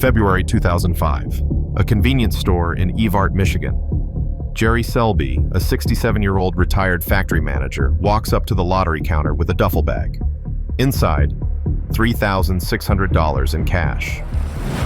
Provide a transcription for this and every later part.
February 2005. A convenience store in Evart, Michigan. Jerry Selbee, a 67-year-old retired factory manager, walks up to the lottery counter with a duffel bag. Inside, $3,600 in cash.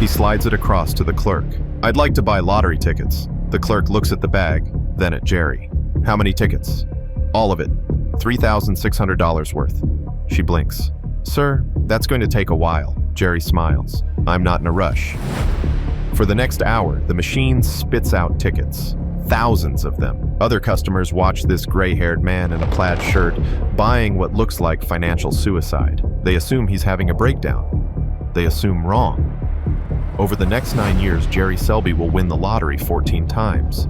He slides it across to the clerk. "I'd like to buy lottery tickets." The clerk looks at the bag, then at Jerry. "How many tickets?" "All of it. $3,600 worth." She blinks. "Sir, that's going to take a while." Jerry smiles. "I'm not in a rush." For the next hour, the machine spits out tickets. Thousands of them. Other customers watch this gray-haired man in a plaid shirt buying what looks like financial suicide. They assume he's having a breakdown. They assume wrong. Over the next 9 years, Jerry Selbee will win the lottery 14 times.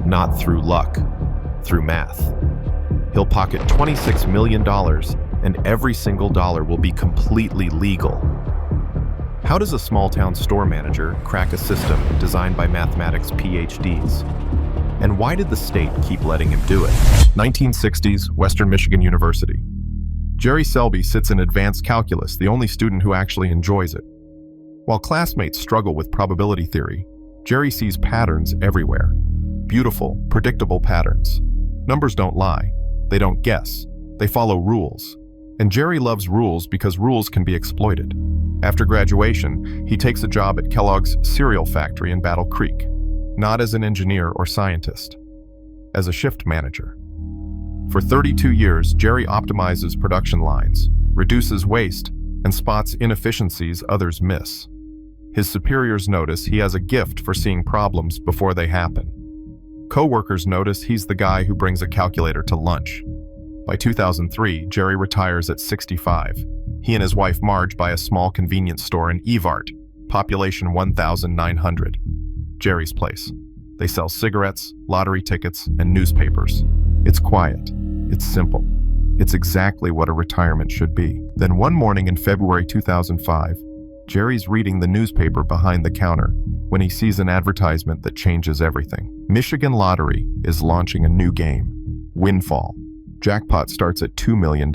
Not through luck, through math. He'll pocket $26 million, and every single dollar will be completely legal. How does a small-town store manager crack a system designed by mathematics PhDs? And why did the state keep letting him do it? 1960s, Western Michigan University. Jerry Selbee sits in advanced calculus, the only student who actually enjoys it. While classmates struggle with probability theory, Jerry sees patterns everywhere. Beautiful, predictable patterns. Numbers don't lie. They don't guess. They follow rules. And Jerry loves rules because rules can be exploited. After graduation, he takes a job at Kellogg's cereal factory in Battle Creek, not as an engineer or scientist, as a shift manager. For 32 years, Jerry optimizes production lines, reduces waste, and spots inefficiencies others miss. His superiors notice he has a gift for seeing problems before they happen. Co-workers notice he's the guy who brings a calculator to lunch. By 2003, Jerry retires at 65. He and his wife Marge buy a small convenience store in Evart, population 1,900. Jerry's place. They sell cigarettes, lottery tickets, and newspapers. It's quiet. It's simple. It's exactly what a retirement should be. Then one morning in February 2005, Jerry's reading the newspaper behind the counter when he sees an advertisement that changes everything. Michigan Lottery is launching a new game, Winfall. Jackpot starts at $2 million.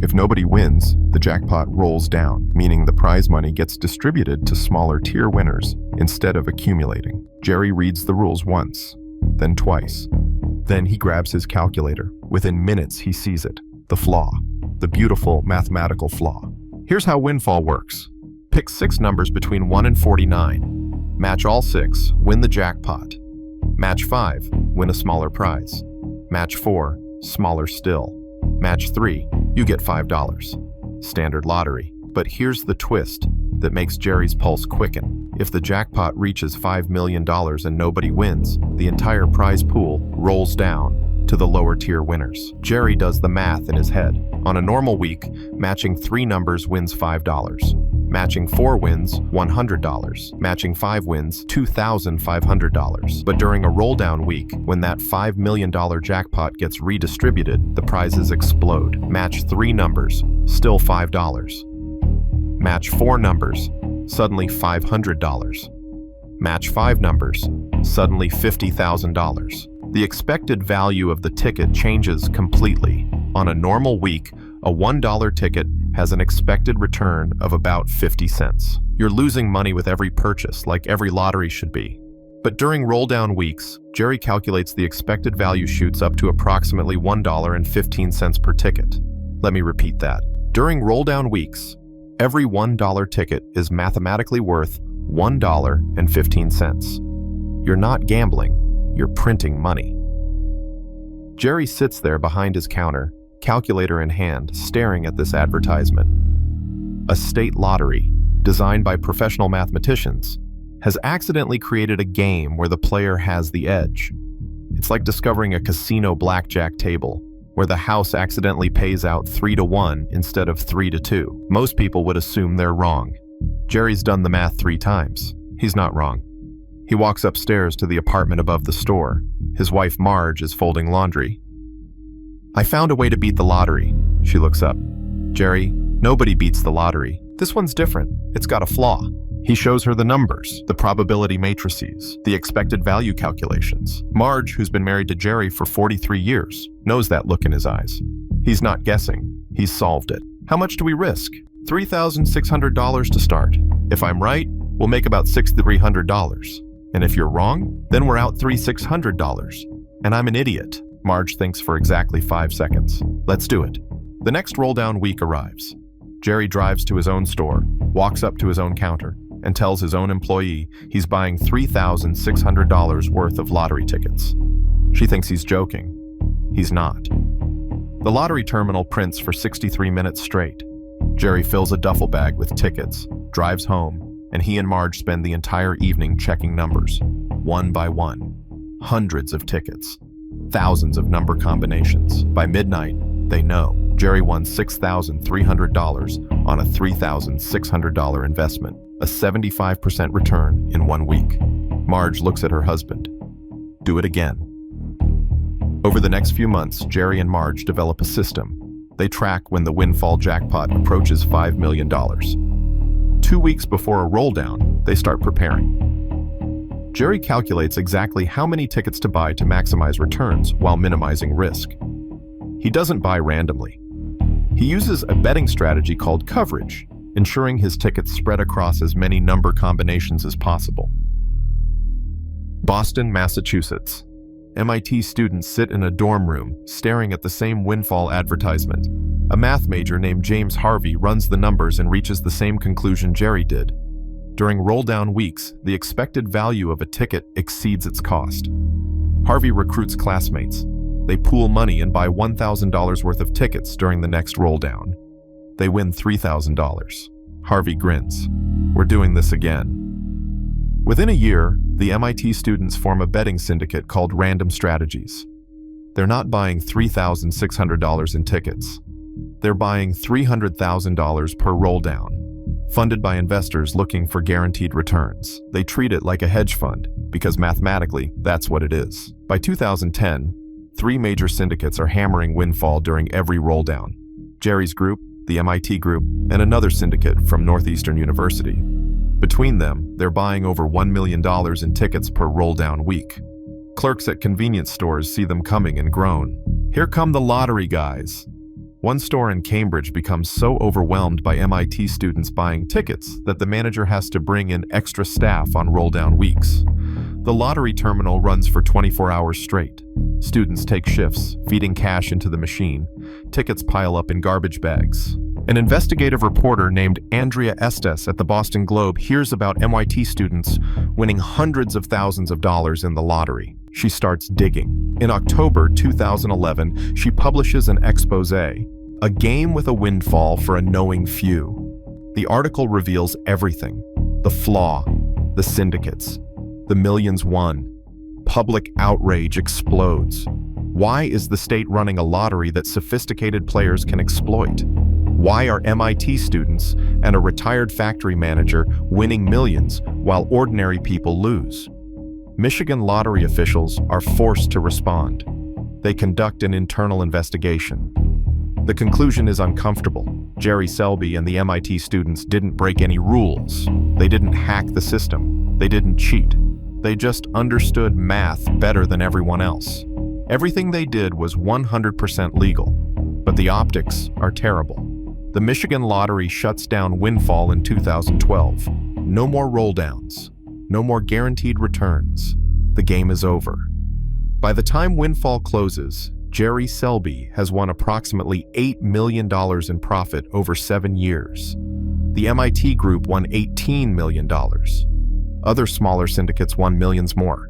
If nobody wins, the jackpot rolls down, meaning the prize money gets distributed to smaller tier winners instead of accumulating. Jerry reads the rules once, then twice. Then he grabs his calculator. Within minutes, he sees it. The flaw. The beautiful mathematical flaw. Here's how Winfall works. Pick 6 numbers between 1 and 49. Match all 6, win the jackpot. Match 5, win a smaller prize. Match 4, smaller still. Match 3, you get $5. Standard lottery. But here's the twist that makes Jerry's pulse quicken. If the jackpot reaches $5 million and nobody wins, the entire prize pool rolls down to the lower tier winners. Jerry does the math in his head. On a normal week, matching 3 numbers wins $5. Matching 4 wins $100. Matching 5 wins $2,500. But during a roll-down week, when that $5 million jackpot gets redistributed, the prizes explode. Match 3 numbers, still $5. Match 4 numbers, suddenly $500. Match 5 numbers, suddenly $50,000. The expected value of the ticket changes completely. On a normal week, a $1 ticket has an expected return of about 50 cents. You're losing money with every purchase, like every lottery should be. But during roll-down weeks, Jerry calculates the expected value shoots up to approximately $1.15 per ticket. Let me repeat that. During roll-down weeks, every $1 ticket is mathematically worth $1.15. You're not gambling, you're printing money. Jerry sits there behind his counter, calculator in hand, staring at this advertisement. A state lottery, designed by professional mathematicians, has accidentally created a game where the player has the edge. It's like discovering a casino blackjack table, where the house accidentally pays out 3-1 instead of 3-2. Most people would assume they're wrong. Jerry's done the math 3 times. He's not wrong. He walks upstairs to the apartment above the store. His wife Marge is folding laundry. "I found a way to beat the lottery." She looks up. "Jerry, nobody beats the lottery. This one's different. It's got a flaw." He shows her the numbers, the probability matrices, the expected value calculations. Marge, who's been married to Jerry for 43 years, knows that look in his eyes. He's not guessing. He's solved it. "How much do we risk?" $3,600 to start. If I'm right, we'll make about $6,300. And if you're wrong, then we're out $3,600. And I'm an idiot. Marge thinks for exactly 5 seconds. Let's do it. The next roll-down week arrives. Jerry drives to his own store, walks up to his own counter, and tells his own employee he's buying $3,600 worth of lottery tickets. She thinks he's joking. He's not. The lottery terminal prints for 63 minutes straight. Jerry fills a duffel bag with tickets, drives home, and he and Marge spend the entire evening checking numbers, one by one. Hundreds of tickets, thousands of number combinations. By midnight, they know Jerry won $6,300 on a $3,600 investment, a 75% return in 1 week. Marge looks at her husband. Do it again. Over the next few months, Jerry and Marge develop a system. They track when the Winfall jackpot approaches $5 million. 2 weeks before a roll-down, they start preparing. Jerry calculates exactly how many tickets to buy to maximize returns while minimizing risk. He doesn't buy randomly. He uses a betting strategy called coverage, ensuring his tickets spread across as many number combinations as possible. Boston, Massachusetts. MIT students sit in a dorm room, staring at the same Winfall advertisement. A math major named James Harvey runs the numbers and reaches the same conclusion Jerry did. During roll-down weeks, the expected value of a ticket exceeds its cost. Harvey recruits classmates. They pool money and buy $1,000 worth of tickets during the next roll-down. They win $3,000. Harvey grins. We're doing this again. Within a year, the MIT students form a betting syndicate called Random Strategies. They're not buying $3,600 in tickets. They're buying $300,000 per roll-down, funded by investors looking for guaranteed returns. They treat it like a hedge fund, because mathematically, that's what it is. By 2010, 3 major syndicates are hammering Winfall during every roll-down. Jerry's group, the MIT group, and another syndicate from Northeastern University. Between them, they're buying over $1 million in tickets per roll-down week. Clerks at convenience stores see them coming and groan. Here come the lottery guys. One store in Cambridge becomes so overwhelmed by MIT students buying tickets that the manager has to bring in extra staff on roll-down weeks. The lottery terminal runs for 24 hours straight. Students take shifts, feeding cash into the machine. Tickets pile up in garbage bags. An investigative reporter named Andrea Estes at the Boston Globe hears about MIT students winning hundreds of thousands of dollars in the lottery. She starts digging. In October 2011, she publishes an expose, A Game with a Windfall for a Knowing Few. The article reveals everything: the flaw, the syndicates, the millions won. Public outrage explodes. Why is the state running a lottery that sophisticated players can exploit? Why are MIT students and a retired factory manager winning millions while ordinary people lose? Michigan lottery officials are forced to respond. They conduct an internal investigation. The conclusion is uncomfortable. Jerry Selbee and the MIT students didn't break any rules. They didn't hack the system. They didn't cheat. They just understood math better than everyone else. Everything they did was 100% legal, but the optics are terrible. The Michigan lottery shuts down Winfall in 2012. No more roll-downs. No more guaranteed returns. The game is over. By the time Winfall closes, Jerry Selbee has won approximately $8 million in profit over 7 years. The MIT group won $18 million. Other smaller syndicates won millions more.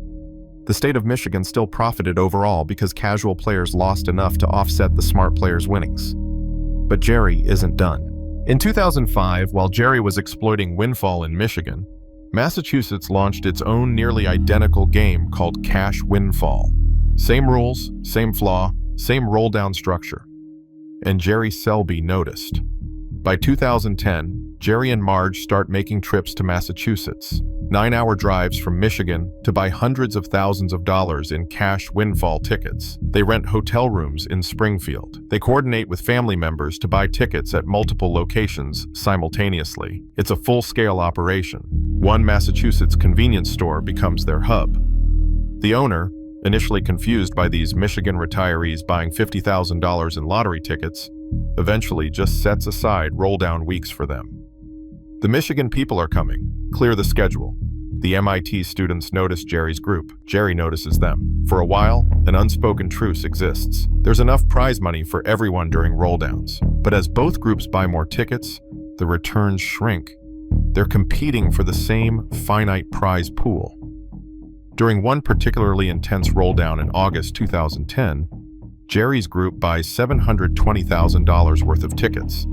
The state of Michigan still profited overall because casual players lost enough to offset the smart players' winnings. But Jerry isn't done. In 2005, while Jerry was exploiting Winfall in Michigan, Massachusetts launched its own nearly identical game called Cash Winfall. Same rules, same flaw, same roll-down structure. And Jerry Selbee noticed. By 2010, Jerry and Marge start making trips to Massachusetts, 9-hour drives from Michigan to buy hundreds of thousands of dollars in Cash Winfall tickets. They rent hotel rooms in Springfield. They coordinate with family members to buy tickets at multiple locations simultaneously. It's a full-scale operation. One Massachusetts convenience store becomes their hub. The owner, initially confused by these Michigan retirees buying $50,000 in lottery tickets, eventually just sets aside roll-down weeks for them. The Michigan people are coming. Clear the schedule. The MIT students notice Jerry's group. Jerry notices them. For a while, an unspoken truce exists. There's enough prize money for everyone during rolldowns. But as both groups buy more tickets, the returns shrink. They're competing for the same finite prize pool. During one particularly intense rolldown in August 2010, Jerry's group buys $720,000 worth of tickets.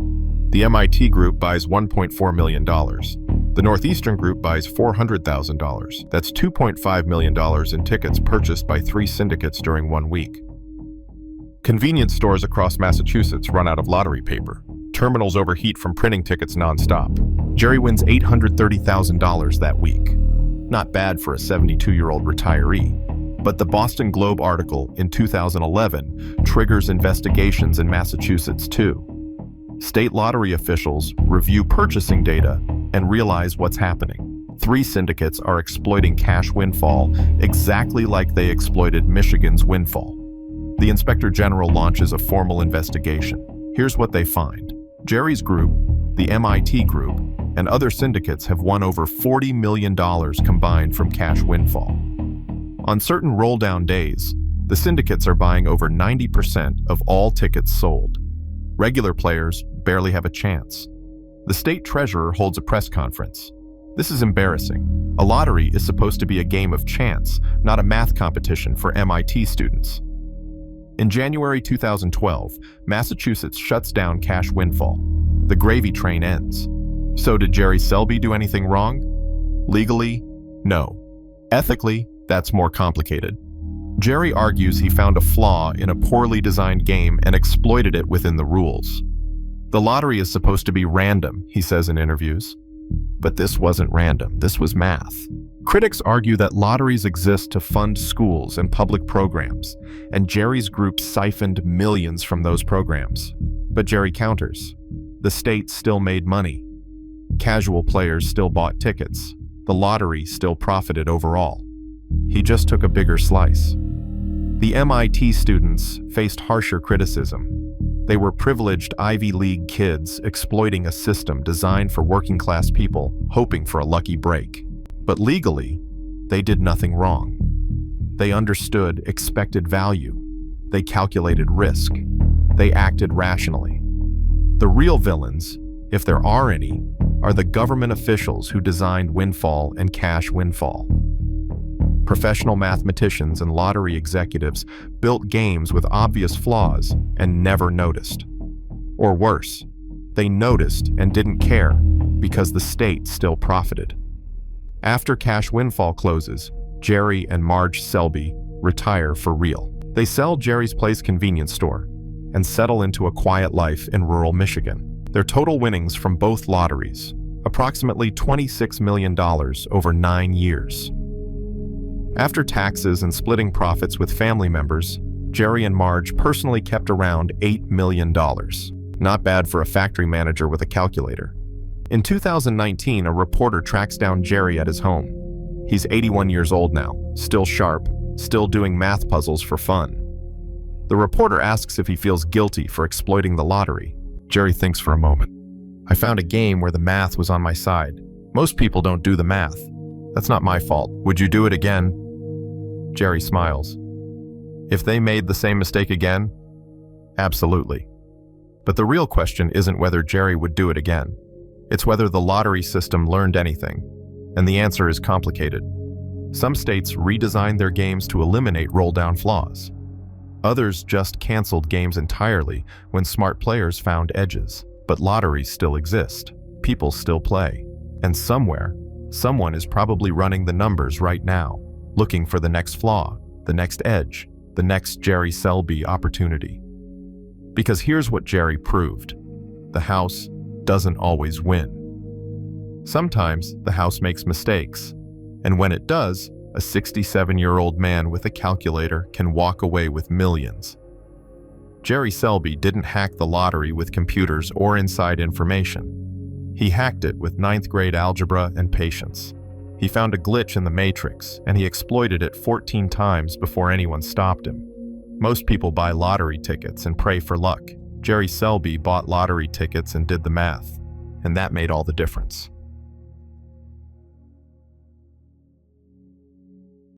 The MIT group buys $1.4 million. The Northeastern group buys $400,000. That's $2.5 million in tickets purchased by 3 syndicates during 1 week. Convenience stores across Massachusetts run out of lottery paper. Terminals overheat from printing tickets nonstop. Jerry wins $830,000 that week. Not bad for a 72-year-old retiree. But the Boston Globe article in 2011 triggers investigations in Massachusetts too. State lottery officials review purchasing data and realize what's happening. 3 syndicates are exploiting cash windfall exactly like they exploited Michigan's Winfall. The Inspector General launches a formal investigation. Here's what they find. Jerry's group, the MIT group, and other syndicates have won over $40 million combined from cash windfall. On certain roll-down days, the syndicates are buying over 90% of all tickets sold. Regular players barely have a chance. The state treasurer holds a press conference. This is embarrassing. A lottery is supposed to be a game of chance, not a math competition for MIT students. In January 2012, Massachusetts shuts down cash windfall. The gravy train ends. So did Jerry Selbee do anything wrong? Legally, no. Ethically, that's more complicated. Jerry argues he found a flaw in a poorly designed game and exploited it within the rules. The lottery is supposed to be random, he says in interviews. But this wasn't random, this was math. Critics argue that lotteries exist to fund schools and public programs, and Jerry's group siphoned millions from those programs. But Jerry counters. The state still made money. Casual players still bought tickets. The lottery still profited overall. He just took a bigger slice. The MIT students faced harsher criticism. They were privileged Ivy League kids exploiting a system designed for working-class people, hoping for a lucky break. But legally, they did nothing wrong. They understood expected value. They calculated risk. They acted rationally. The real villains, if there are any, are the government officials who designed Winfall and cash windfall. Professional mathematicians and lottery executives built games with obvious flaws and never noticed. Or worse, they noticed and didn't care because the state still profited. After cash windfall closes, Jerry and Marge Selbee retire for real. They sell Jerry's Place convenience store and settle into a quiet life in rural Michigan. Their total winnings from both lotteries, approximately $26 million over 9 years. After taxes and splitting profits with family members, Jerry and Marge personally kept around $8 million. Not bad for a factory manager with a calculator. In 2019, a reporter tracks down Jerry at his home. He's 81 years old now, still sharp, still doing math puzzles for fun. The reporter asks if he feels guilty for exploiting the lottery. Jerry thinks for a moment. I found a game where the math was on my side. Most people don't do the math. That's not my fault. Would you do it again? Jerry smiles. If they made the same mistake again? Absolutely. But the real question isn't whether Jerry would do it again. It's whether the lottery system learned anything. And the answer is complicated. Some states redesigned their games to eliminate roll-down flaws. Others just canceled games entirely when smart players found edges. But lotteries still exist. People still play. And somewhere, someone is probably running the numbers right now, looking for the next flaw, the next edge, the next Jerry Selbee opportunity. Because here's what Jerry proved. The house doesn't always win. Sometimes the house makes mistakes, and when it does, a 67-year-old man with a calculator can walk away with millions. Jerry Selbee didn't hack the lottery with computers or inside information. He hacked it with 9th grade algebra and patience. He found a glitch in the matrix, and he exploited it 14 times before anyone stopped him. Most people buy lottery tickets and pray for luck. Jerry Selbee bought lottery tickets and did the math, and that made all the difference.